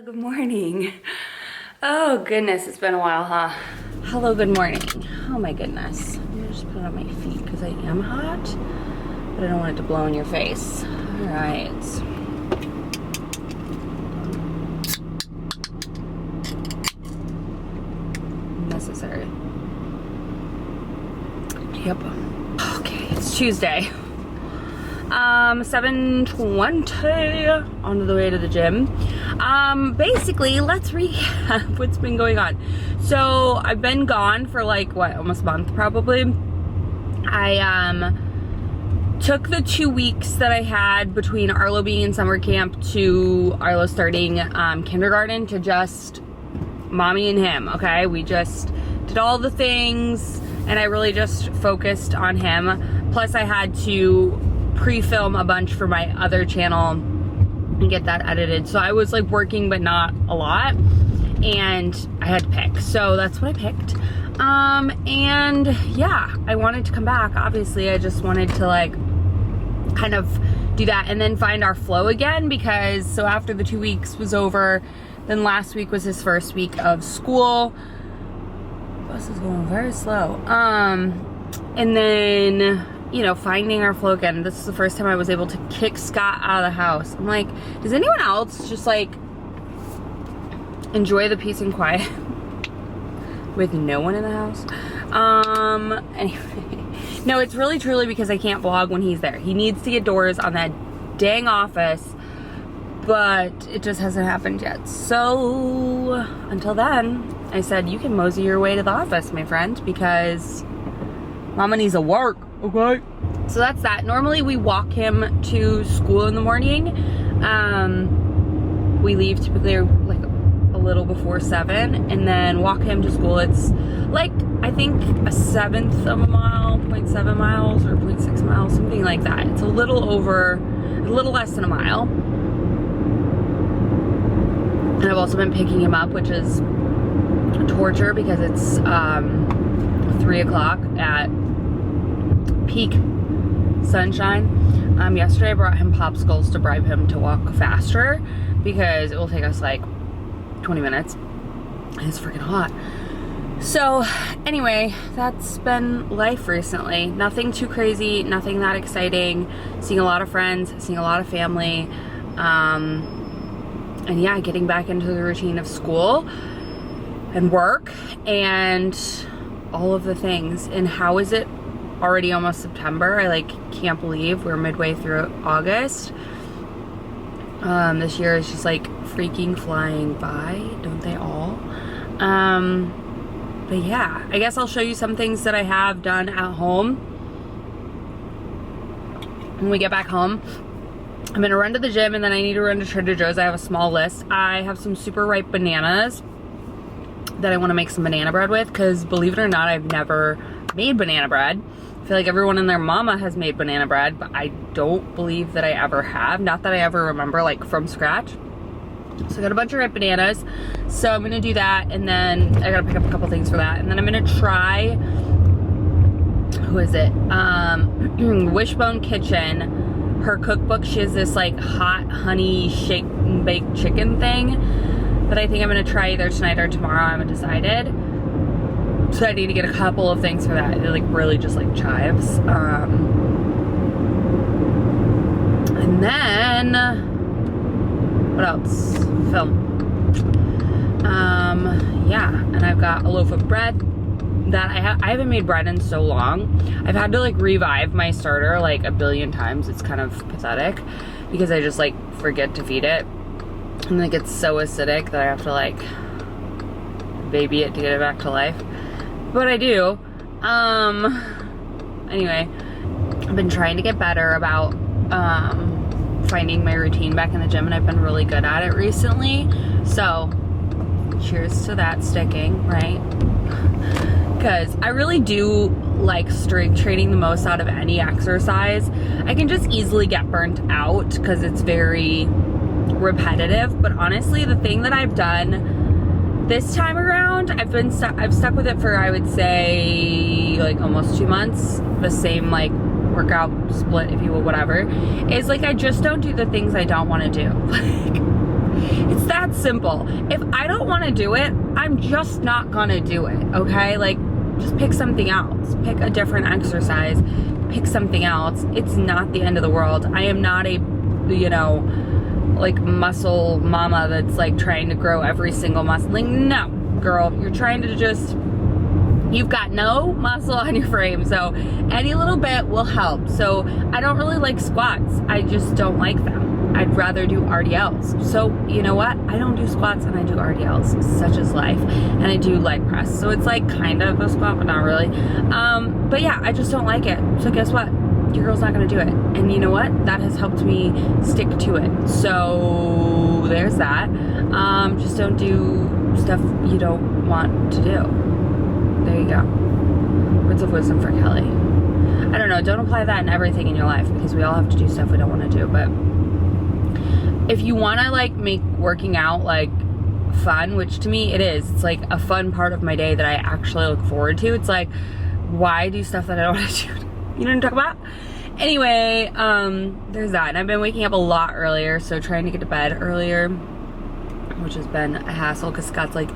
Good morning. Oh goodness, it's been a while, huh? Hello, good morning. Oh my goodness. Let me just put it on my feet because I am hot, but I don't want it to blow in your face. All right. Necessary. Yep. Okay, it's Tuesday. 7:20 on the way to the gym. Basically, let's recap what's been going on. So I've been gone for like what, almost a month probably. I took the 2 weeks that I had between Arlo being in summer camp to Arlo starting kindergarten to just mommy and him. Okay, we just did all the things and I really just focused on him. Plus I had to pre-film a bunch for my other channel and get that edited. So I was like working, but not a lot. And I had to pick. So that's what I picked. And yeah, I wanted to come back. Obviously, I just wanted to like kind of do that and then find our flow again because so after the 2 weeks was over, then last week was his first week of school. Bus is going very slow. And then, you know, finding our flow again. This is the first time I was able to kick Scott out of the house. I'm like, does anyone else just like enjoy the peace and quiet with no one in the house? Anyway, no, it's really truly because I can't vlog when he's there. He needs to get doors on that dang office, but it just hasn't happened yet. So until then, I said, you can mosey your way to the office, my friend, because mama needs to work. Okay. So that's that. Normally we walk him to school in the morning. We leave typically like a little before 7 and then walk him to school. It's like, I think a 1/7 of a mile, 0.7 miles or 0.6 miles, something like that. It's a little less than a mile. And I've also been picking him up, which is torture because it's 3 o'clock at peak sunshine. Yesterday I brought him popsicles to bribe him to walk faster because it will take us like 20 minutes. It's freaking hot. So anyway, that's been life recently. Nothing too crazy, nothing that exciting. Seeing a lot of friends, seeing a lot of family. And yeah, getting back into the routine of school and work and all of the things. And how is it already almost September? I like can't believe we're midway through August. This year is just like freaking flying by, don't they all? But yeah, I guess I'll show you some things that I have done at home when we get back home. I'm gonna run to the gym and then I need to run to Trader Joe's. I have a small list. I have some super ripe bananas that I want to make some banana bread with because believe it or not, I've never made banana bread. I feel like everyone and their mama has made banana bread, but I don't believe that I ever have. Not that I ever remember like from scratch. So I got a bunch of ripe bananas. So I'm gonna do that and then I gotta pick up a couple things for that. And then I'm gonna try, who is it? Wishbone Kitchen. Her cookbook, she has this like hot honey shake and bake chicken thing that I think I'm gonna try either tonight or tomorrow. I haven't decided. So I need to get a couple of things for that. It like really just like chives. And then what else? Film. Yeah, and I've got a loaf of bread that I haven't made bread in so long. I've had to like revive my starter like a billion times. It's kind of pathetic because I just like forget to feed it. And like it's so acidic that I have to like baby it to get it back to life. But I do. Anyway, I've been trying to get better about finding my routine back in the gym and I've been really good at it recently. So cheers to that sticking, right? Because I really do like strength training the most out of any exercise. I can just easily get burnt out because it's very repetitive. But honestly, the thing that I've done this time around, I've stuck with it for, I would say, like almost 2 months. The same like workout split, if you will, whatever. Is like I just don't do the things I don't want to do. Like It's that simple. If I don't want to do it, I'm just not gonna do it, okay? Like, just pick something else. Pick a different exercise. Pick something else. It's not the end of the world. I am not a, you know, like muscle mama that's like trying to grow every single muscle. Like, no, girl, you're trying to just, you've got no muscle on your frame, so any little bit will help. So I don't really like squats. I just don't like them. I'd rather do RDLs. So you know what? I don't do squats and I do RDLs, such as life. And I do leg press. So it's like kind of a squat, but not really. But yeah, I just don't like it. So guess what? Your girl's not gonna do it. And you know what? That has helped me stick to it. So there's that. Just don't do stuff you don't want to do. There you go. Words of wisdom for Kelly. I don't know, don't apply that in everything in your life because we all have to do stuff we don't want to do, but if you want to like make working out like fun, which to me it is, it's like a fun part of my day that I actually look forward to. It's like, why do stuff that I don't want to do? You know what I'm talking about? Anyway, there's that. And I've been waking up a lot earlier, so trying to get to bed earlier, which has been a hassle because Scott's like,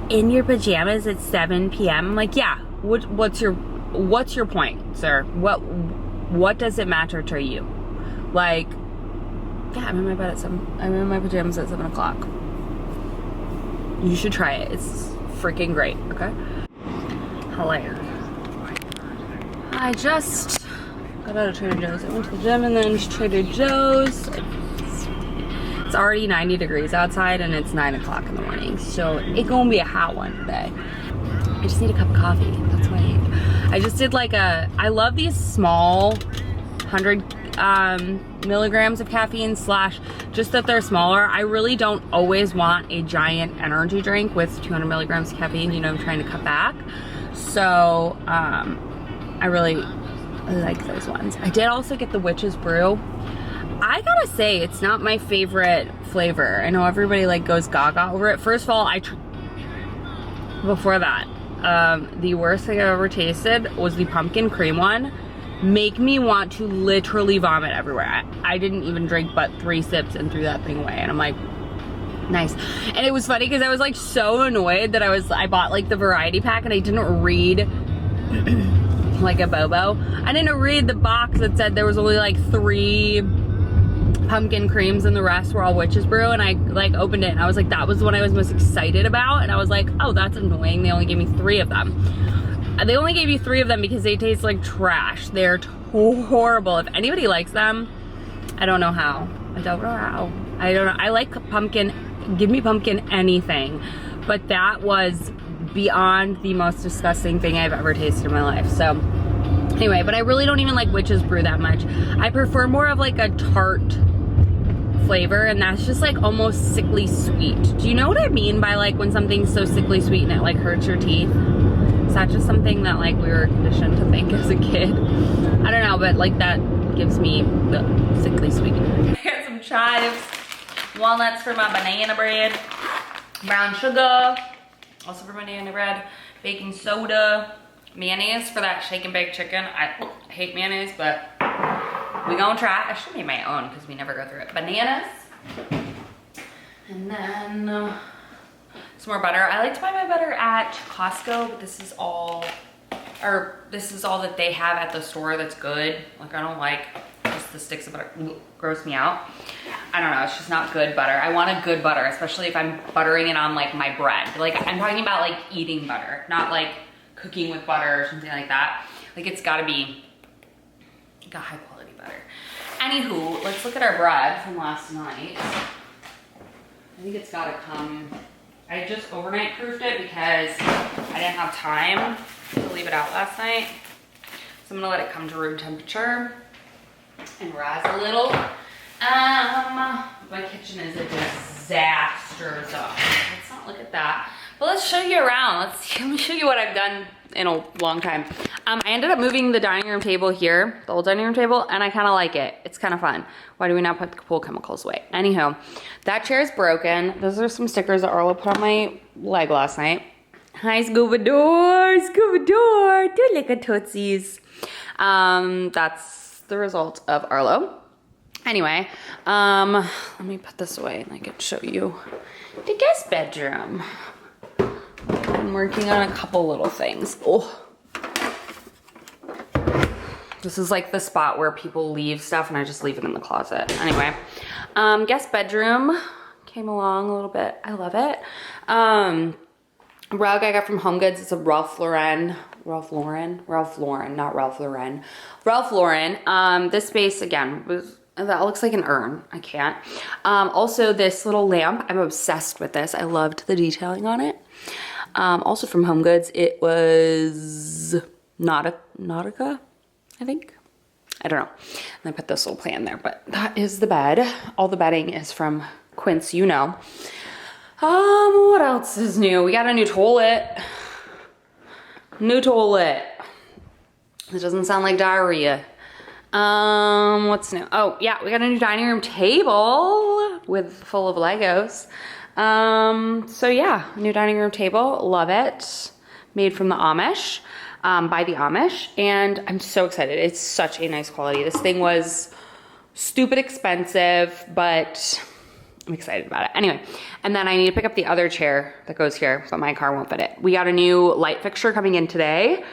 in your pajamas at 7 p.m. I'm like, yeah, what's your point, sir? What does it matter to you? Like, yeah, I'm in my bed at 7. I'm in my pajamas at 7 o'clock. You should try it. It's freaking great, okay? Hilarious. I just got out of Trader Joe's. I went to the gym and then to Trader Joe's. It's already 90 degrees outside and it's 9 o'clock in the morning. So it's gonna be a hot one today. I just need a cup of coffee. That's what I just did like I love these small 100 milligrams of caffeine / just that they're smaller. I really don't always want a giant energy drink with 200 milligrams of caffeine. You know, I'm trying to cut back. So I really like those ones. I did also get the Witch's Brew. I gotta say, it's not my favorite flavor. I know everybody like goes gaga over it. First of all, before that, the worst thing I've ever tasted was the pumpkin cream one. Make me want to literally vomit everywhere. I didn't even drink but 3 sips and threw that thing away. And I'm like, nice. And it was funny because I was like so annoyed that I bought like the variety pack and I didn't read like a Bobo. I didn't read the box that said there was only like 3 pumpkin creams and the rest were all Witch's Brew, and I like opened it and I was like, that was the one I was most excited about, and I was like, oh, that's annoying. They only gave me 3 of them. They only gave you 3 of them because they taste like trash. They're horrible. If anybody likes them, I don't know how. I don't know how. I don't know. I like pumpkin. Give me pumpkin anything. But that was beyond the most disgusting thing I've ever tasted in my life. So anyway, but I really don't even like Witch's Brew that much. I prefer more of like a tart flavor, and that's just like almost sickly sweet. Do you know what I mean by like when something's so sickly sweet and it like hurts your teeth? Is that just something that like we were conditioned to think as a kid? I don't know, but like that gives me the sickly sweet. I got some chives, walnuts for my banana bread, brown sugar, also for my banana bread, baking soda, mayonnaise for that shake and bake chicken. I hate mayonnaise, but we gonna try. I should make my own because we never go through it. Bananas, and then some more butter. I like to buy my butter at Costco, but this is all that they have at the store that's good. Like, I don't like just the sticks of butter. Gross me out. I don't know, it's just not good butter. I want a good butter, especially if I'm buttering it on like my bread. Like, I'm talking about like eating butter, not like cooking with butter or something like that. Like, it's gotta be like a high quality butter. Anywho, let's look at our bread from last night. I think it's gotta come. I just overnight proofed it because I didn't have time to leave it out last night. So I'm gonna let it come to room temperature and rise a little. My kitchen is a disaster, so let's not look at that. But let's show you around. Let me show you what I've done in a long time. I ended up moving the dining room table here, the old dining room table, and I kind of like it. It's kind of fun. Why do we not put the pool chemicals away? Anyhow, that chair is broken. Those are some stickers that Arlo put on my leg last night. Hi, Scuba Door, Scuba Door, do like a tootsies. That's the result of Arlo. Anyway, let me put this away and I can show you the guest bedroom. I'm working on a couple little things. Oh. This is like the spot where people leave stuff and I just leave it in the closet. Anyway, guest bedroom came along a little bit. I love it. Rug I got from HomeGoods. It's a Ralph Lauren. This space again that looks like an urn. I can't. Also this little lamp. I'm obsessed with this. I loved the detailing on it. Also from HomeGoods. It was Nautica, I think. I don't know. And I put this little plant there, but that is the bed. All the bedding is from Quince, you know. What else is new? We got a new toilet. New toilet. It doesn't sound like diarrhea. What's new? Oh, yeah, we got a new dining room table full of Legos. So yeah, new dining room table. Love it. Made from the Amish, by the Amish. And I'm so excited. It's such a nice quality. This thing was stupid expensive, but I'm excited about it. Anyway, and then I need to pick up the other chair that goes here, but my car won't fit it. We got a new light fixture coming in today.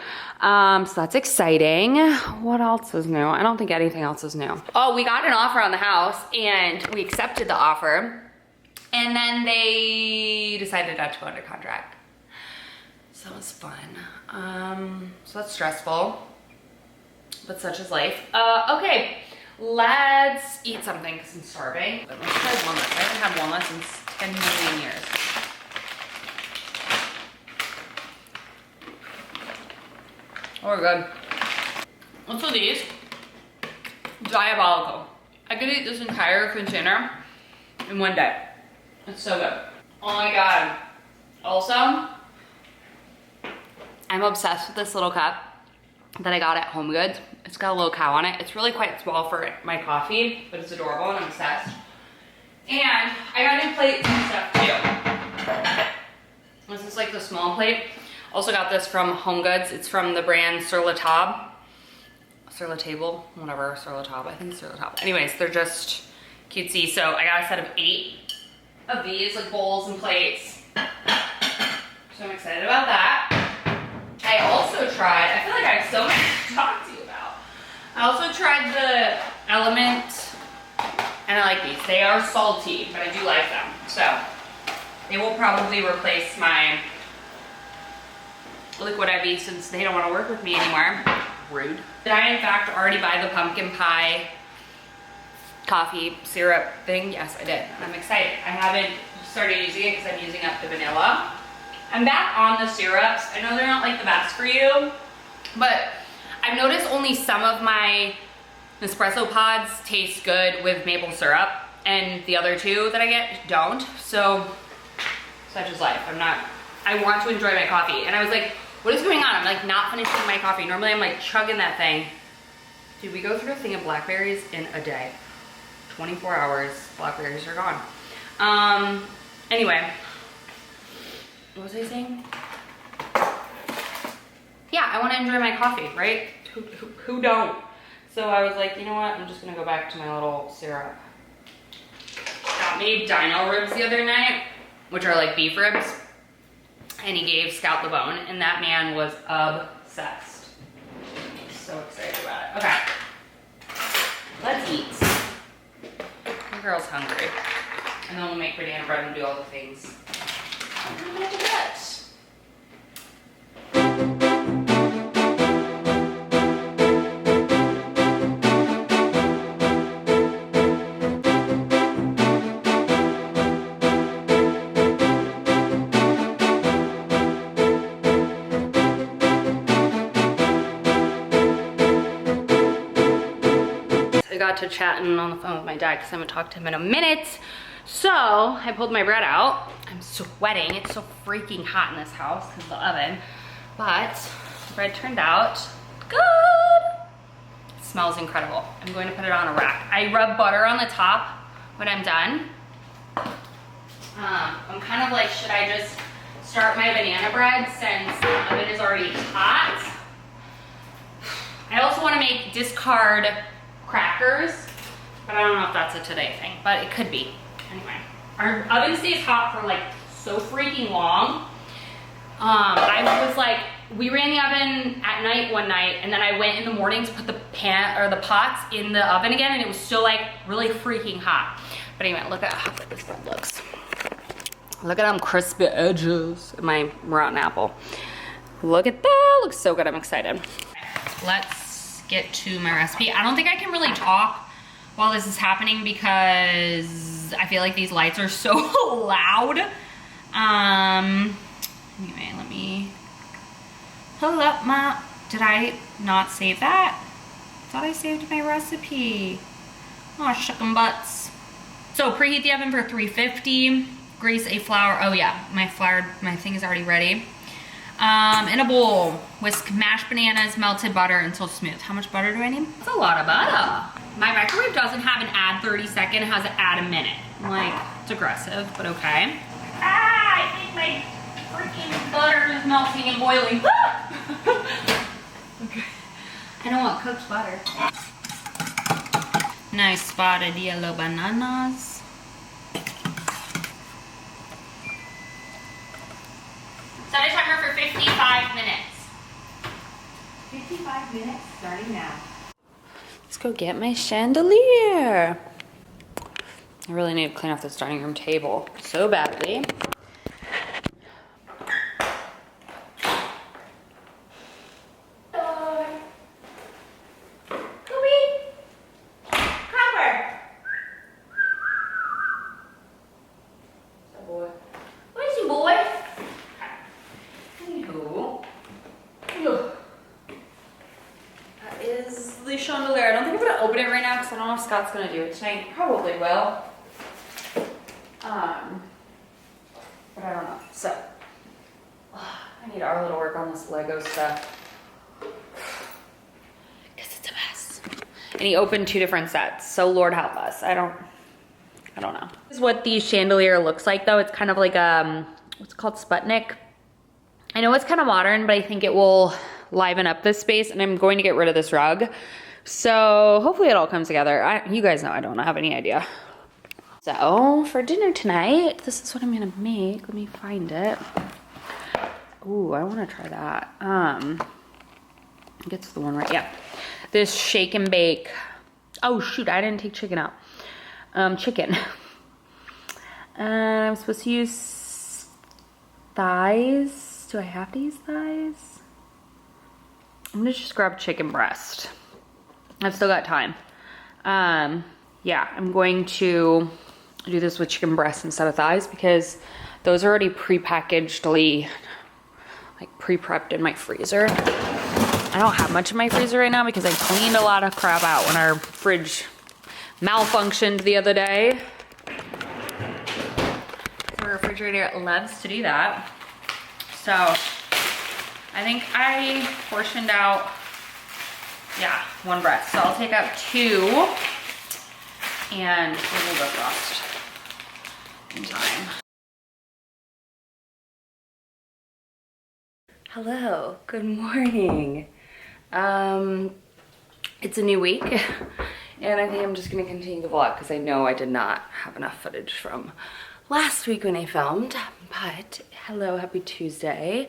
So that's exciting. What else is new? I don't think anything else is new. Oh, we got an offer on the house and we accepted the offer. And then they decided not to go under contract. So that was fun. So that's stressful, but such is life. Okay. Let's eat something because I'm starving. But let's try walnuts. I haven't had walnuts in 10 million years. Oh, we're good. What's with these? Diabolical. I could eat this entire container in one day. It's so good. Oh my God. Also, I'm obsessed with this little cup that I got at HomeGoods. It's got a little cow on it. It's really quite small for my coffee, but it's adorable and I'm obsessed. And I got new plates and stuff too. This is like the small plate. Also got this from HomeGoods. It's from the brand Sur La Table. Whatever, Sur La Table. I think it's Sur La Table. Anyways, they're just cutesy. So I got a set of 8 of these, like bowls and plates. So I'm excited about that. I also tried, I feel like I have so much to talk to you about. I also tried the Element, and I like these. They are salty, but I do like them. So they will probably replace my Liquid IV since they don't want to work with me anymore. Rude. Did I in fact already buy the pumpkin pie coffee syrup thing? Yes, I did. And I'm excited. I haven't started using it because I'm using up the vanilla. I'm back on the syrups. I know they're not like the best for you, but I've noticed only some of my Nespresso pods taste good with maple syrup and the other 2 that I get don't. So such is life. I want to enjoy my coffee. And I was like, what is going on? I'm like not finishing my coffee. Normally I'm like chugging that thing. Dude, we go through a thing of blackberries in a day. 24 hours, blackberries are gone. Anyway. What was I saying? Yeah, I want to enjoy my coffee, right? Who don't? So I was like, you know what? I'm just going to go back to my little syrup. Scott made dino ribs the other night, which are like beef ribs. And he gave Scout the bone, and that man was obsessed. So excited about it. Okay. Let's eat. My girl's hungry. And then we'll make banana bread and do all the things. I got to chatting on the phone with my dad because I haven't talked to him in a minute. So I pulled my bread out. I'm sweating. It's so freaking hot in this house because of the oven. But the bread turned out good. It smells incredible. I'm going to put it on a rack. I rub butter on the top when I'm done. I'm kind of like, should I just start my banana bread since the oven is already hot? I also want to make discard crackers But I don't know if that's a today thing, but it could be. Anyway, our oven stays hot for like so freaking long. I was like, we ran the oven at night one night, and then I went in the morning to put the pan or the pots in the oven again, and it was still like really freaking hot. But anyway, look at how good this bread looks. Look at them crispy edges of my rotten apple. Look at that, looks so good, I'm excited. Let's get to my recipe. I don't think I can really talk while this is happening because I feel like these lights are so loud. Anyway, let me pull up my, did I not save that? Thought I saved my recipe. Oh, shuckin' butts. So preheat the oven for 350. Grease a flour, oh yeah, my thing is already ready. In a bowl, whisk mashed bananas, melted butter until smooth. How much butter do I need? That's a lot of butter. My microwave doesn't have an add 30 second, it has an add a minute. I'm like, it's aggressive, but okay. Ah, I think my freaking butter is melting and boiling. Okay. I don't want cooked butter. Nice spotted yellow bananas. Set a timer for 55 minutes. 55 minutes starting now. Let's go get my chandelier. I really need to clean off this dining room table so badly. Chandelier. I don't think I'm gonna open it right now because I don't know if Scott's gonna do it tonight. Probably will. But I don't know. So I need our little work on this Lego stuff because it's a mess. And he opened 2 different sets. So Lord help us. I don't know. This is what the chandelier looks like though. It's kind of like what's it called, Sputnik. I know it's kind of modern, but I think it will liven up this space, and I'm going to get rid of this rug. So hopefully it all comes together. You guys know I don't have any idea. So for dinner tonight, this is what I'm gonna make. Let me find it. Ooh, I wanna try that. Gets the one right, yeah. This shake and bake. Oh shoot, I didn't take chicken out. Chicken. I'm supposed to use thighs. Do I have to use thighs? I'm gonna just grab chicken breast. I've still got time. Yeah, I'm going to do this with chicken breast instead of thighs because those are already pre-packagedly, like pre-prepped in my freezer. I don't have much in my freezer right now because I cleaned a lot of crap out when our fridge malfunctioned the other day. The refrigerator loves to do that. So I think I portioned out, yeah, 1 breast. So I'll take out 2 and we'll go frost in time. Hello, good morning. It's a new week and I think I'm just gonna continue the vlog because I know I did not have enough footage from last week when I filmed, but hello, happy Tuesday.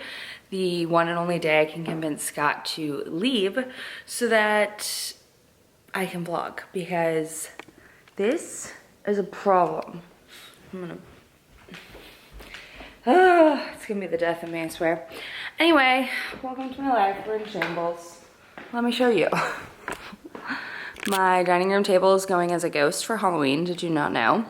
The one and only day I can convince Scott to leave so that I can vlog because this is a problem. It's gonna be the death of me, I swear. Anyway, welcome to my life. We're in shambles. Let me show you. My dining room table is going as a ghost for Halloween, did you not know?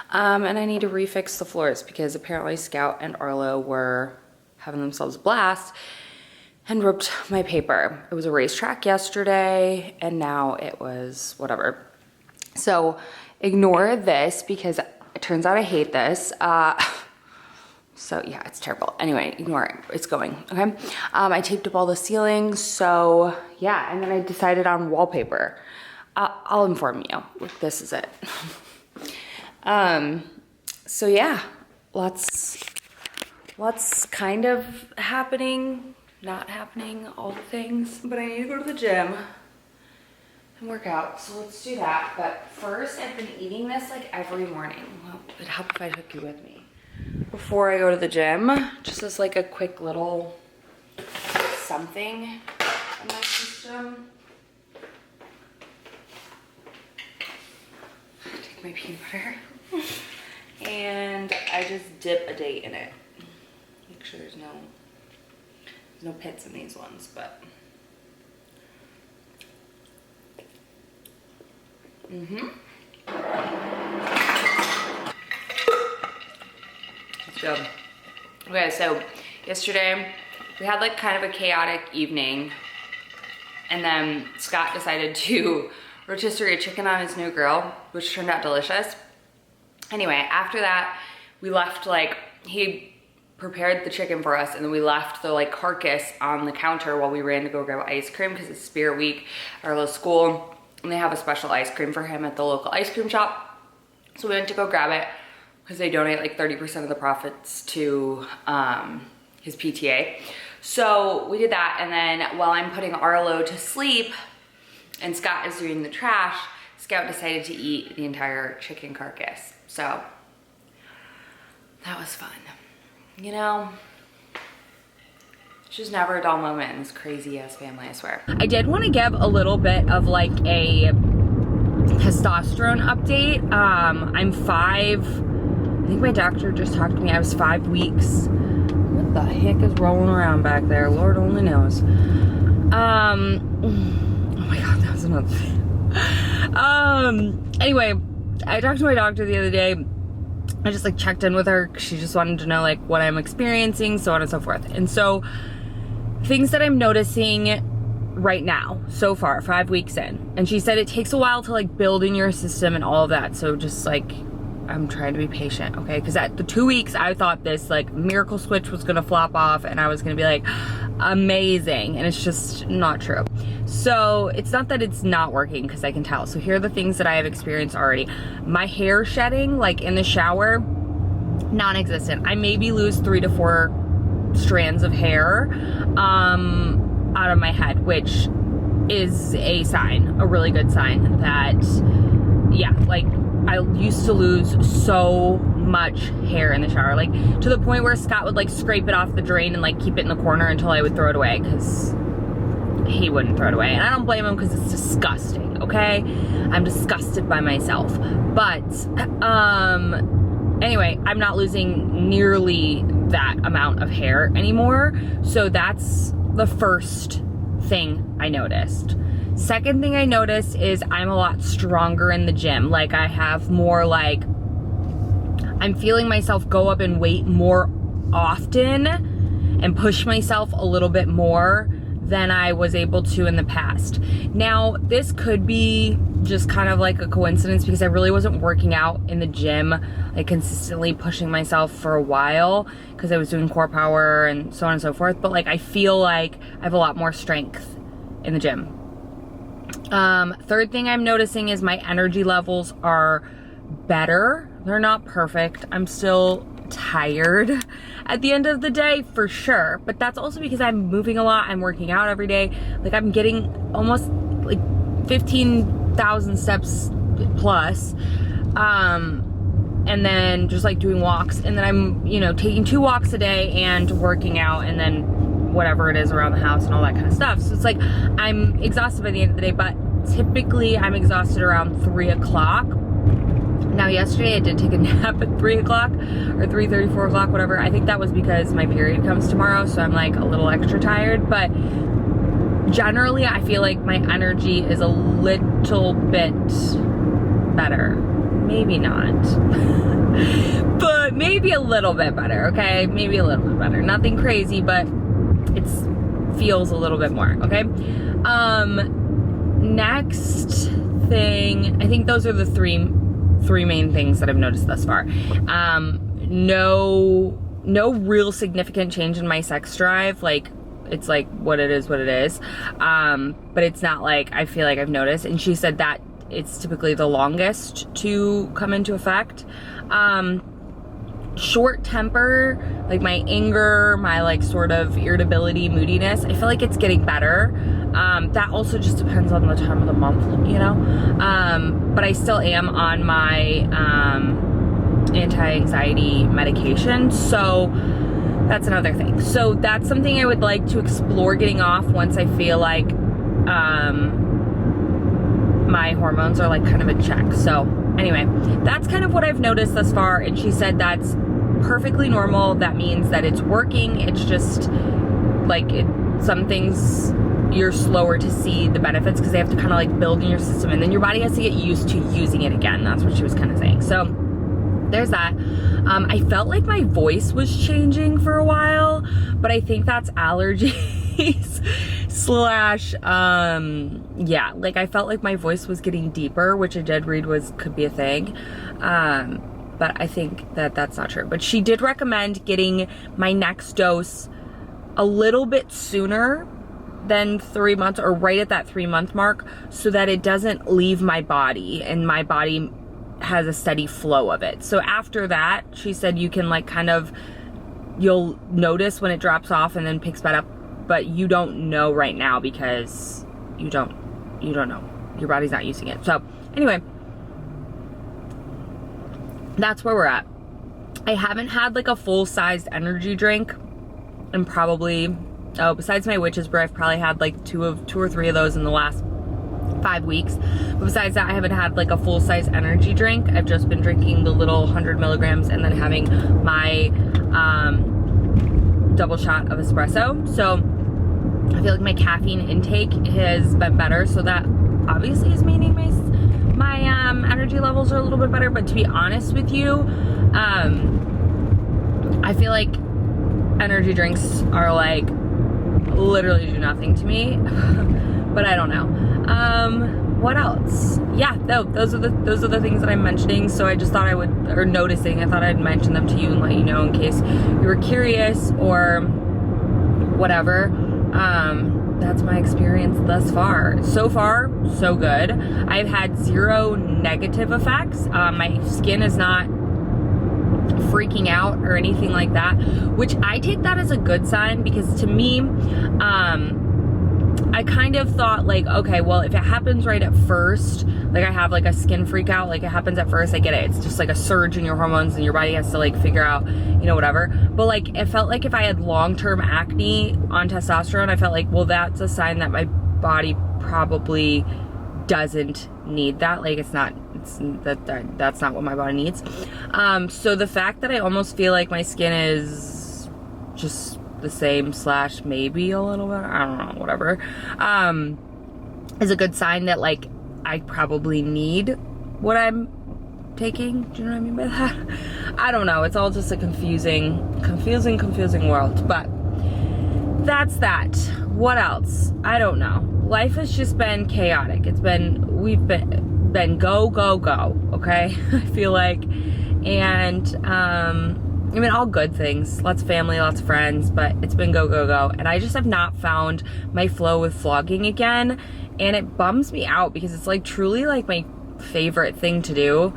And I need to refix the floors because apparently Scout and Arlo were having themselves a blast and ripped my paper. It was a racetrack yesterday and now it was whatever. So ignore this because it turns out I hate this. So yeah, it's terrible. Anyway, ignore it, it's going, okay? I taped up all the ceilings, so yeah, and then I decided on wallpaper. I'll inform you, this is it. So yeah, lots kind of happening, not happening, all the things. But I need to go to the gym. work out, so let's do that. But first, I've been eating this like every morning. Well, it'd help if I took you with me before I go to the gym, just as like a quick little something in my system. Take my peanut butter and I just dip a date in it. Make sure there's no pits in these ones, but it's good. Okay, so yesterday we had like kind of a chaotic evening, and then Scott decided to rotisserie chicken on his new grill, which turned out delicious. Anyway, after that, we left, like, he prepared the chicken for us, and then we left the like carcass on the counter while we ran to go grab ice cream because it's Spirit Week at our little school, and they have a special ice cream for him at the local ice cream shop. So we went to go grab it because they donate like 30% of the profits to his PTA. So we did that, and then while I'm putting Arlo to sleep and Scott is doing the trash, Scout decided to eat the entire chicken carcass. So that was fun. You know, it's just never a dull moment in this crazy ass family, I swear. I did want to give a little bit of like a testosterone update. I'm 5, I think my doctor just talked to me, I was 5 weeks. What the heck is rolling around back there? Lord only knows. Oh my God, that was another thing. Anyway, I talked to my doctor the other day. I just like checked in with her. She just wanted to know like what I'm experiencing, so on and so forth. And so things that I'm noticing right now, so far, 5 weeks in. And she said it takes a while to like build in your system and all of that. So just like, I'm trying to be patient, okay? Because at the 2 weeks, I thought this like miracle switch was gonna flop off and I was gonna be like, amazing. And it's just not true. So it's not that it's not working, because I can tell. So here are the things that I have experienced already. My hair shedding, like in the shower, non-existent. I maybe lose 3 to 4 strands of hair out of my head, which is a sign, a really good sign that, yeah, like I used to lose so much hair in the shower, like to the point where Scott would like scrape it off the drain and like keep it in the corner until I would throw it away, because he wouldn't throw it away. And I don't blame him, because it's disgusting, okay? I'm disgusted by myself. But anyway, I'm not losing nearly that amount of hair anymore. So that's the first thing I noticed. Second thing I noticed is I'm a lot stronger in the gym. Like I have more like, I'm feeling myself go up in weight more often and push myself a little bit more than I was able to in the past. Now, this could be just kind of like a coincidence, because I really wasn't working out in the gym, like consistently pushing myself for a while, because I was doing core power and so on and so forth. But like, I feel like I have a lot more strength in the gym. Third thing I'm noticing is my energy levels are better. They're not perfect. I'm still tired at the end of the day for sure, but that's also because I'm moving a lot. I'm working out every day. Like I'm getting almost like 15,000 steps plus, and then just like doing walks, and then I'm, you know, taking 2 walks a day and working out, and then whatever it is around the house and all that kind of stuff. So it's like I'm exhausted by the end of the day, but typically I'm exhausted around 3 o'clock. Now yesterday I did take a nap at 3 o'clock or 3:30, 4 o'clock, whatever. I think that was because my period comes tomorrow, so I'm like a little extra tired. But generally I feel like my energy is a little bit better. Maybe not. But maybe a little bit better, okay? Maybe a little bit better. Nothing crazy, but it feels a little bit more, okay? Next thing, I think those are the three main things that I've noticed thus far. No real significant change in my sex drive. Like, it's like what it is. But it's not like I feel like I've noticed. And she said that it's typically the longest to come into effect. Short temper, like my anger, my like sort of irritability, moodiness, I feel like it's getting better. That also just depends on the time of the month, you know? But I still am on my anti-anxiety medication, so that's another thing. So that's something I would like to explore getting off once I feel like my hormones are like kind of in check. So anyway, that's kind of what I've noticed thus far, and she said that's perfectly normal. That means that it's working. It's just like some things you're slower to see the benefits because they have to kind of like build in your system, and then your body has to get used to using it again. That's what she was kind of saying. So there's that. I felt like my voice was changing for a while, but I think that's allergies slash yeah, like I felt like my voice was getting deeper, which I did read could be a thing. But I think that that's not true. But she did recommend getting my next dose a little bit sooner than 3 months, or right at that 3-month mark, so that it doesn't leave my body and my body has a steady flow of it. So after that, she said you can like kind of, you'll notice when it drops off and then picks back up, but you don't know right now because you don't know. Your body's not using it. So anyway, that's where we're at. I haven't had like a full-sized energy drink and probably, besides my witch's brew, I've probably had like two or three of those in the last 5 weeks. But besides that, I haven't had like a full-size energy drink. I've just been drinking the little 100 milligrams and then having my double shot of espresso. So I feel like my caffeine intake has been better. So that obviously is meaning my energy levels are a little bit better. But to be honest with you, I feel like energy drinks are like literally do nothing to me. But I don't know. What else? Yeah, no, those are the things that I'm mentioning. So I just thought I would, or noticing, I thought I'd mention them to you and let you know in case you were curious or whatever. That's my experience thus far. So far, so good. I've had 0 negative effects. My skin is not freaking out or anything like that, which I take that as a good sign, because to me, I kind of thought like, okay, well, if it happens right at first, like I have like a skin freak out, like it happens at first, I get it. It's just like a surge in your hormones and your body has to like figure out, you know, whatever. But like, it felt like if I had long-term acne on testosterone, I felt like, well, that's a sign that my body probably doesn't need that. Like that's not what my body needs. So the fact that I almost feel like my skin is just the same slash maybe a little bit, I don't know, whatever, is a good sign that like I probably need what I'm taking. Do you know what I mean by that? I don't know. It's all just a confusing world, but that's that. What else? I don't know. Life has just been chaotic. We've been go, okay? I feel like, and I mean, all good things, lots of family, lots of friends, but it's been go. And I just have not found my flow with vlogging again. And it bums me out because it's like truly like my favorite thing to do.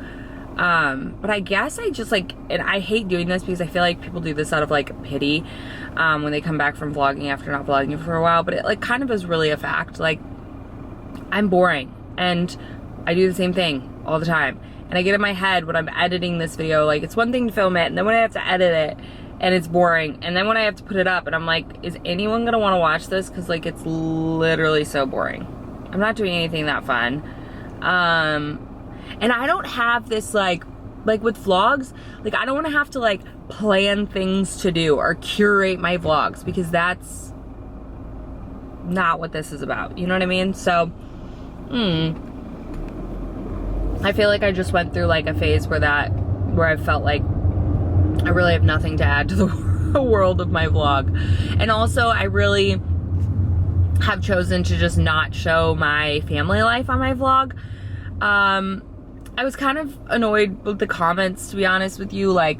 But I guess I just like, and I hate doing this because I feel like people do this out of like pity, when they come back from vlogging after not vlogging for a while, but it like kind of is really a fact. Like I'm boring and I do the same thing all the time. And I get in my head when I'm editing this video, like it's one thing to film it, and then when I have to edit it, and it's boring, and then when I have to put it up, and I'm like, is anyone gonna wanna watch this? Cause like it's literally so boring. I'm not doing anything that fun. And I don't have this like with vlogs, like I don't wanna have to like plan things to do or curate my vlogs, because that's not what this is about. You know what I mean? So, I feel like I just went through like a phase where I felt like I really have nothing to add to the world of my vlog. And also I really have chosen to just not show my family life on my vlog. I was kind of annoyed with the comments, to be honest with you, like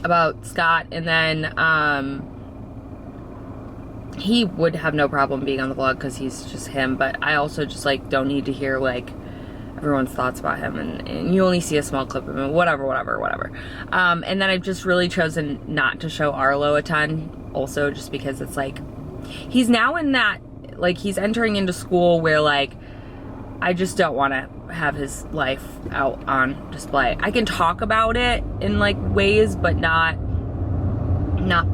about Scott, and then he would have no problem being on the vlog because he's just him, but I also just like don't need to hear like everyone's thoughts about him, and you only see a small clip of him, whatever. And then I've just really chosen not to show Arlo a ton, also just because it's like, he's now in that like he's entering into school where like I just don't want to have his life out on display. I can talk about it in like ways, but not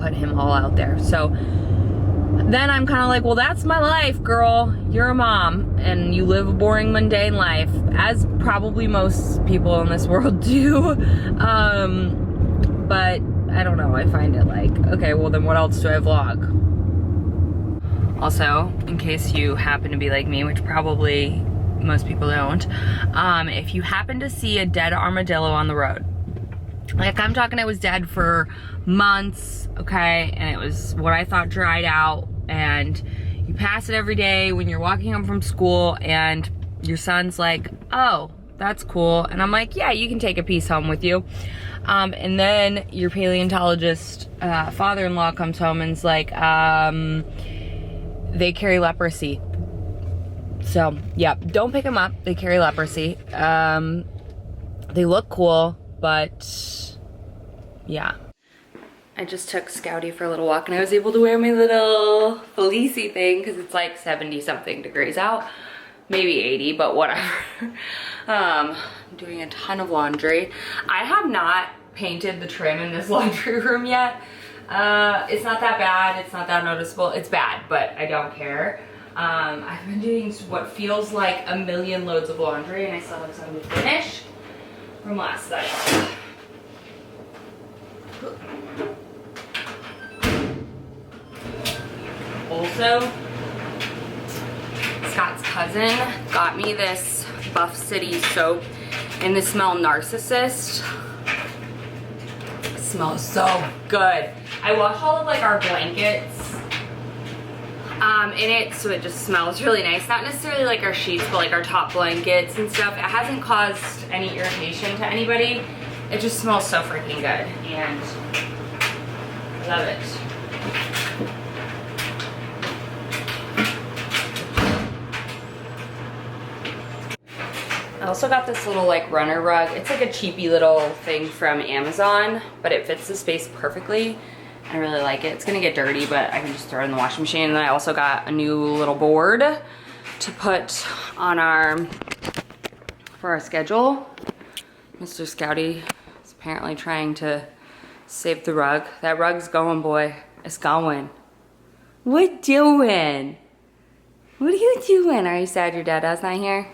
put him all out there. So then I'm kind of like, well, that's my life, girl. You're a mom and you live a boring, mundane life, as probably most people in this world do. But I don't know, I find it like, okay, well then what else do I vlog? Also, in case you happen to be like me, which probably most people don't, if you happen to see a dead armadillo on the road, like I'm talking, it was dead for months, okay, and it was what I thought dried out, and you pass it every day when you're walking home from school, and your son's like, oh, that's cool, and I'm like, yeah, you can take a piece home with you, and then your paleontologist father-in-law comes home and's like, they carry leprosy. So, yeah, don't pick them up. They carry leprosy. They look cool, but yeah. I just took Scouty for a little walk and I was able to wear my little fleecy thing because it's like 70 something degrees out. Maybe 80, but whatever. I'm doing a ton of laundry. I have not painted the trim in this laundry room yet. It's not that bad. It's not that noticeable. It's bad, but I don't care. I've been doing what feels like a million loads of laundry and I still have some to finish from last night. Also, Scott's cousin got me this Buff City soap and this smell Narcissist. It smells so good. I wash all of like our blankets in it, so it just smells really nice. Not necessarily like our sheets, but like our top blankets and stuff. It hasn't caused any irritation to anybody. It just smells so freaking good, and I love it. I also got this little like runner rug. It's like a cheapy little thing from Amazon, but it fits the space perfectly. I really like it. It's gonna get dirty, but I can just throw it in the washing machine. And then I also got a new little board to put on for our schedule. Mr. Scouty is apparently trying to save the rug. That rug's going, boy. It's going. What doing? What are you doing? Are you sad your dada's not here?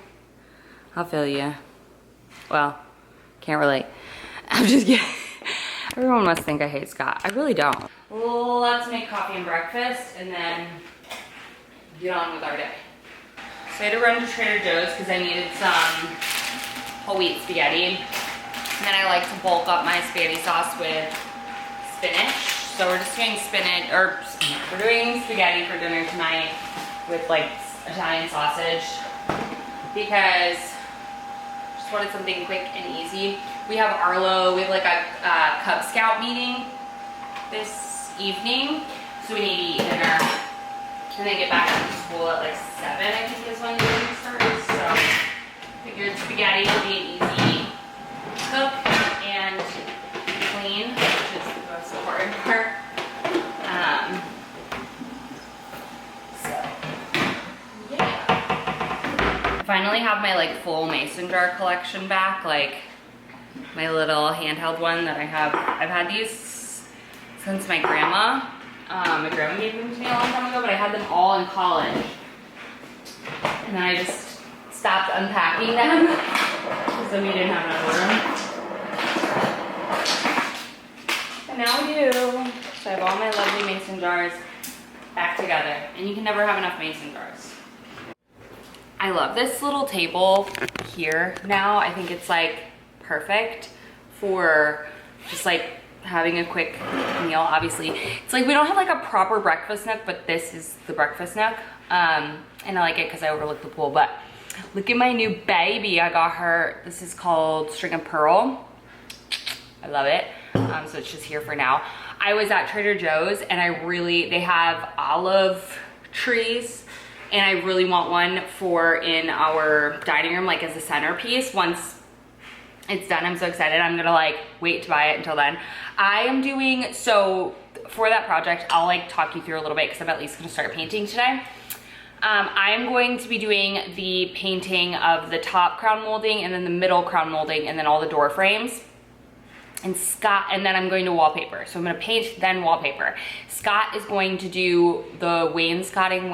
I'll feel you. Well, can't relate. I'm just kidding. Everyone must think I hate Scott. I really don't. Well, let's make coffee and breakfast and then get on with our day. So I had to run to Trader Joe's because I needed some whole wheat spaghetti. And then I like to bulk up my spaghetti sauce with spinach. So we're just doing we're doing spaghetti for dinner tonight with like Italian sausage because I just wanted something quick and easy. We have Arlo, we have like a Cub Scout meeting this evening, so we need to eat dinner and then get back to school at like 7, I think is when the meeting starts. So figured spaghetti would be an easy cook and clean, which is the most important part. So yeah. I finally have my like full mason jar collection back, like my little handheld one that I have. I've had these since my grandma. My grandma gave them to me a long time ago, but I had them all in college. And then I just stopped unpacking them because then we didn't have enough room. And now we do. So I have all my lovely mason jars back together. And you can never have enough mason jars. I love this little table here now. I think it's like perfect for just like having a quick meal. Obviously it's like we don't have like a proper breakfast nook, but this is the breakfast nook, and I like it because I overlook the pool. But look at my new baby. I got her, this is called String and Pearl. I love it. So it's just here for now. I was at Trader Joe's and they have olive trees, and I really want one for in our dining room, like as a centerpiece. Once it's done, I'm so excited. I'm gonna like wait to buy it until then. I am doing, so for that project, I'll like talk you through a little bit because I'm at least gonna start painting today. I'm going to be doing the painting of the top crown molding and then the middle crown molding and then all the door frames. And then I'm going to wallpaper. So I'm gonna paint, then wallpaper. Scott is going to do the wainscoting,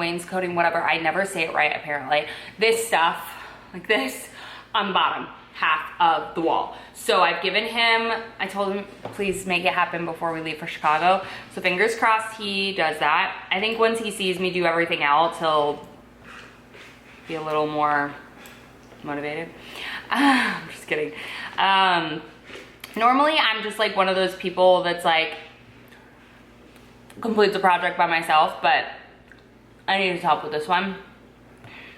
whatever. I never say it right, apparently. This stuff, like this, on the bottom half of the wall. So I've given him, I told him, please make it happen before we leave for Chicago. So fingers crossed he does that. I think once he sees me do everything else, he'll be a little more motivated. I'm just kidding. Normally, I'm just like one of those people that's like, completes a project by myself, but I need his help with this one.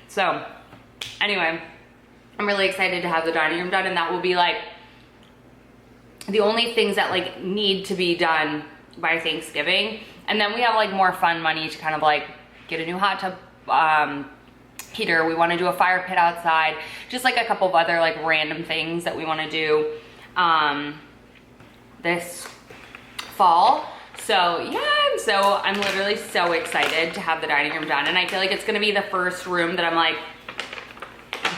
So, anyway, I'm really excited to have the dining room done, and that will be like the only things that like need to be done by Thanksgiving. And then we have like more fun money to kind of like get a new hot tub heater. We want to do a fire pit outside, just like a couple of other like random things that we want to do this fall. So yeah, I'm literally so excited to have the dining room done, and I feel like it's gonna be the first room that I'm like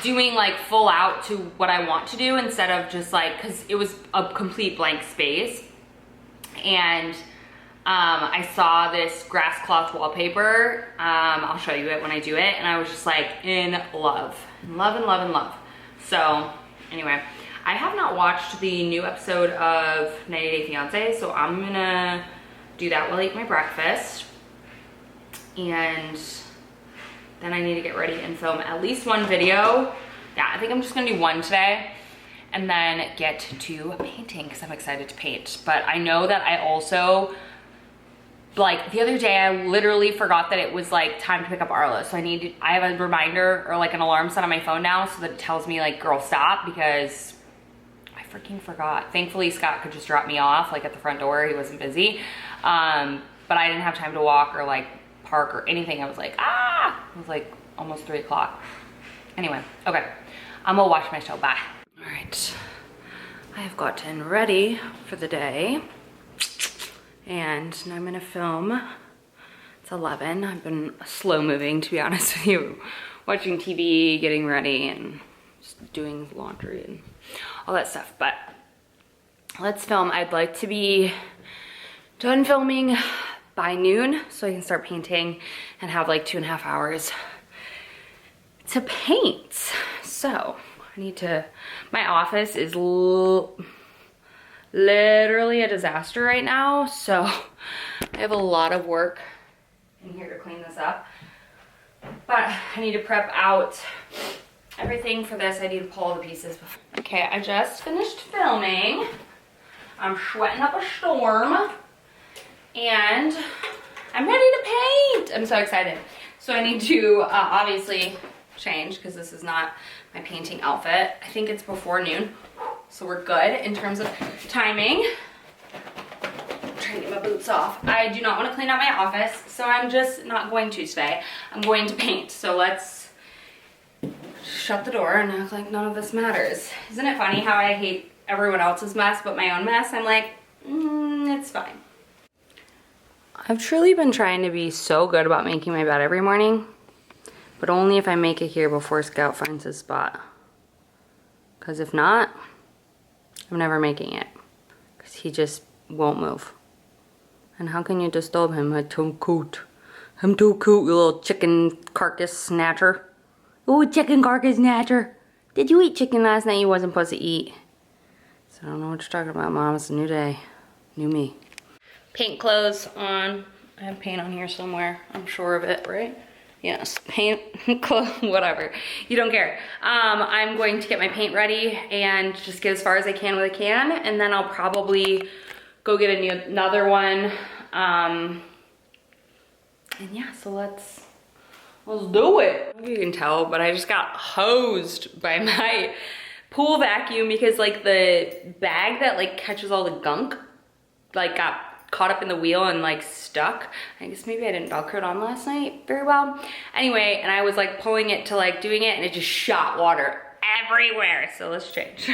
doing like full out to what I want to do, instead of just like, because it was a complete blank space. And I saw this grass cloth wallpaper. I'll show you it when I do it, and I was just like in love. So anyway, I have not watched the new episode of 90 Day Fiancé, so I'm gonna do that while I eat my breakfast. And then I need to get ready and film at least one video. Yeah, I think I'm just gonna do one today, and then get to painting because I'm excited to paint. But I know that I also, like the other day, I literally forgot that it was like time to pick up Arlo. So I have a reminder or like an alarm set on my phone now so that it tells me like, girl, stop, because I freaking forgot. Thankfully, Scott could just drop me off like at the front door. He wasn't busy. But I didn't have time to walk or like park or anything. I was like, it was like almost 3 o'clock. Anyway, okay. I'm gonna wash my show. Bye. All right. I have gotten ready for the day, and now I'm gonna film. It's 11. I've been slow moving, to be honest with you. Watching TV, getting ready, and just doing laundry and all that stuff. But let's film. I'd like to be done filming by noon so I can start painting and have like 2.5 hours to paint. So I need to, my office is literally a disaster right now, so I have a lot of work in here to clean this up. But I need to prep out everything for this. I need to pull all the pieces before. Okay, I just finished filming. I'm sweating up a storm, and I'm ready to paint. I'm so excited. So I need to obviously change, because this is not my painting outfit. I think it's before noon, so we're good in terms of timing. I'm trying to get my boots off. I do not want to clean out my office, so I'm just not going to today. I'm going to paint. So let's shut the door and act like none of this matters. Isn't it funny how I hate everyone else's mess but my own mess? I'm like, it's fine. I've truly been trying to be so good about making my bed every morning, but only if I make it here before Scout finds his spot. Because if not, I'm never making it. Because he just won't move. And how can you disturb him? I'm too cute. I'm too cute, you little chicken carcass snatcher. Ooh, chicken carcass snatcher. Did you eat chicken last night you wasn't supposed to eat? So I don't know what you're talking about, Mom. It's a new day. New me. Paint clothes on. I have paint on here somewhere. I'm sure of it, right? Yes, paint, whatever. You don't care. I'm going to get my paint ready and just get as far as I can with a can, and then I'll probably go get another one. And yeah, so let's do it. You can tell, but I just got hosed by my pool vacuum because like the bag that like catches all the gunk like got caught up in the wheel and like stuck. I guess maybe I didn't Velcro it on last night very well. Anyway, and I was like pulling it to like doing it, and it just shot water everywhere. So let's change.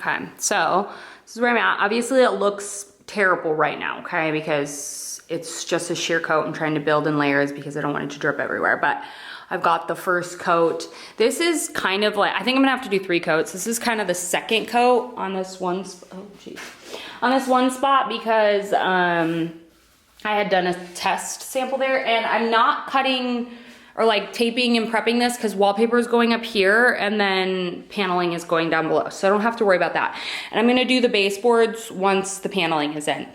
Okay, so this is where I'm at. Obviously it looks terrible right now, okay, because it's just a sheer coat. I'm trying to build in layers because I don't want it to drip everywhere, but I've got the first coat. This is kind of like, I think I'm gonna have to do 3 coats. This is kind of the second coat on this one, on this one spot because I had done a test sample there, and I'm not cutting or like taping and prepping this because wallpaper is going up here and then paneling is going down below. So I don't have to worry about that. And I'm gonna do the baseboards once the paneling is in.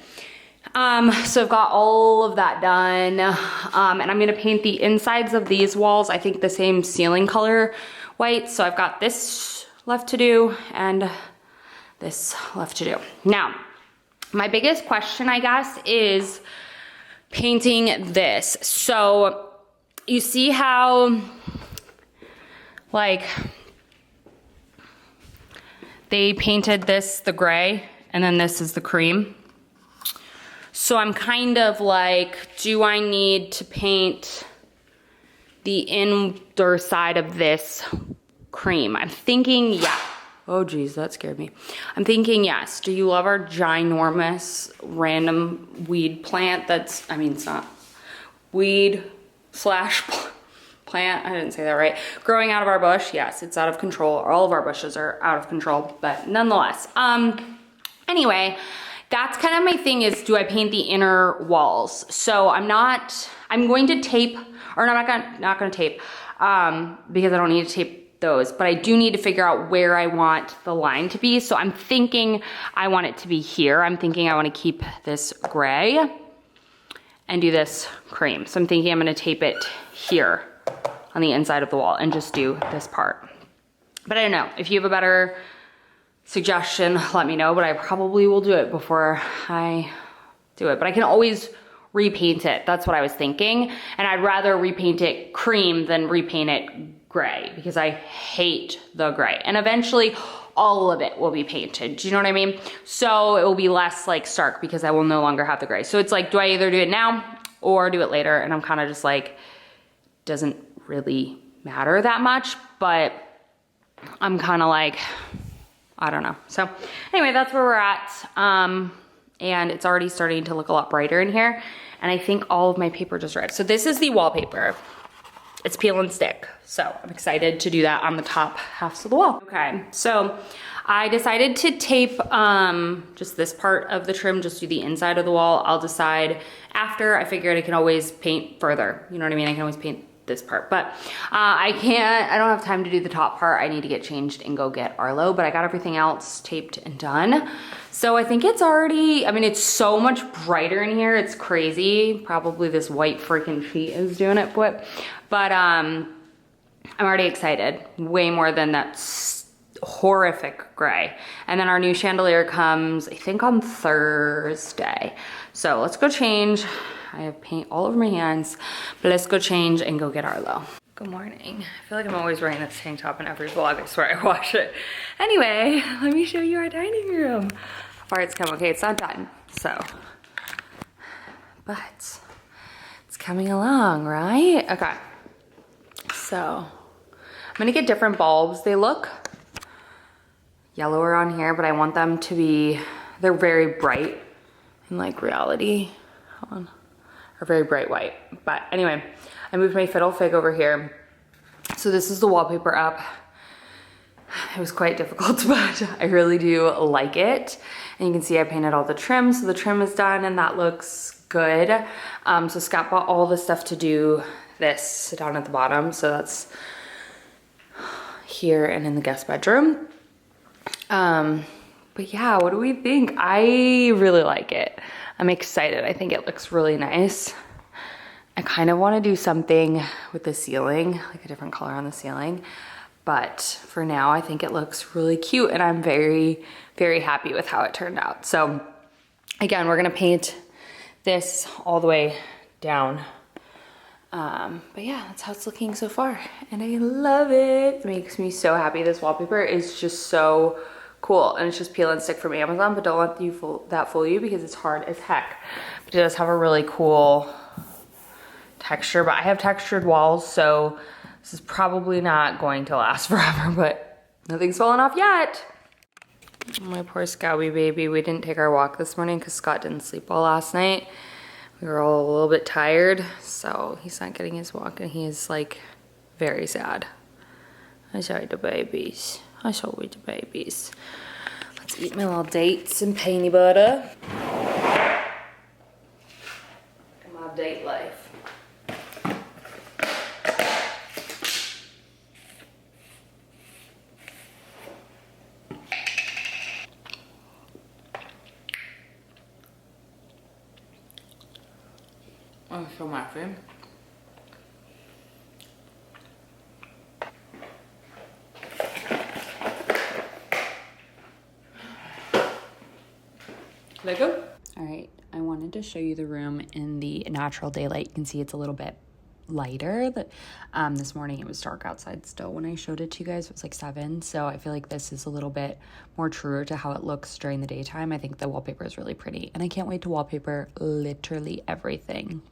So I've got all of that done. And I'm gonna paint the insides of these walls, I think the same ceiling color white. So I've got this left to do and this left to do. Now, my biggest question, I guess, is painting this. So you see how, like, they painted this the gray and then this is the cream. So I'm kind of like, do I need to paint the inner side of this cream? I'm thinking, yeah. Oh geez, that scared me. I'm thinking yes. Do you love our ginormous random weed plant that's, I mean, it's not weed slash plant, I didn't say that right, growing out of our bush? Yes, it's out of control. All of our bushes are out of control, but nonetheless. Anyway, that's kind of my thing is, do I paint the inner walls? So I'm going to tape, or no, I'm not gonna tape, because I don't need to tape those, but I do need to figure out where I want the line to be. So I'm thinking I want it to be here. I'm thinking I want to keep this gray and do this cream. So I'm thinking I'm gonna tape it here on the inside of the wall and just do this part. But I don't know, if you have a better suggestion, let me know, but I probably will do it before I do it. But I can always repaint it. That's what I was thinking. And I'd rather repaint it cream than repaint it gray because I hate the gray. And eventually all of it will be painted. Do you know what I mean? So it will be less like stark because I will no longer have the gray. So it's like, do I either do it now or do it later? And I'm kind of just like, doesn't really matter that much, but I'm kind of like, I don't know. So anyway, that's where we're at. And it's already starting to look a lot brighter in here. And I think all of my paper just arrived. So this is the wallpaper. It's peel and stick. So I'm excited to do that on the top halves of the wall. Okay, so I decided to tape just this part of the trim, just do the inside of the wall. I'll decide after. I figured I can always paint further. You know what I mean? I can always paint this part, but I don't have time to do the top part. I need to get changed and go get Arlo, but I got everything else taped and done. So I think it's already, I mean, it's so much brighter in here. It's crazy. Probably this white freaking sheet is doing it, but I'm already excited. Way more than that horrific gray. And then our new chandelier comes, I think, on Thursday. So let's go change. I have paint all over my hands, but let's go change and go get Arlo. Good morning. I feel like I'm always wearing this tank top in every vlog. I swear I wash it. Anyway, let me show you our dining room. How far it's come. Okay, it's not done, so. But it's coming along, right? Okay. So I'm gonna get different bulbs. They look yellower on here, but I want them to be, they're very bright in like reality. Hold on. Are very bright white. But anyway, I moved my fiddle fig over here. So this is the wallpaper up. It was quite difficult, but I really do like it. And you can see I painted all the trim, so the trim is done and that looks good. So Scott bought all the stuff to do this down at the bottom. So that's here and in the guest bedroom. But yeah, what do we think? I really like it. I'm excited. I think it looks really nice. I kind of want to do something with the ceiling, like a different color on the ceiling. But for now, I think it looks really cute and I'm very, very happy with how it turned out. So again, we're gonna paint this all the way down. But yeah, that's how it's looking so far. And I love it. It makes me so happy. This wallpaper is just so cool, and it's just peel and stick from Amazon, but don't let that fool you because it's hard as heck. But it does have a really cool texture, but I have textured walls, so this is probably not going to last forever, but nothing's fallen off yet. My poor Scouby baby. We didn't take our walk this morning because Scott didn't sleep well last night. We were all a little bit tired, so he's not getting his walk, and he is like very sad. I saw the babies. I saw with the babies. Let's eat my little dates and peanut butter. My date life. I'm so laughing. Lego? All right, I wanted to show you the room in the natural daylight. You can see it's a little bit lighter. This morning it was dark outside still when I showed it to you guys. It was like 7, so I feel like this is a little bit more truer to how it looks during the daytime. I think the wallpaper is really pretty, and I can't wait to wallpaper literally everything.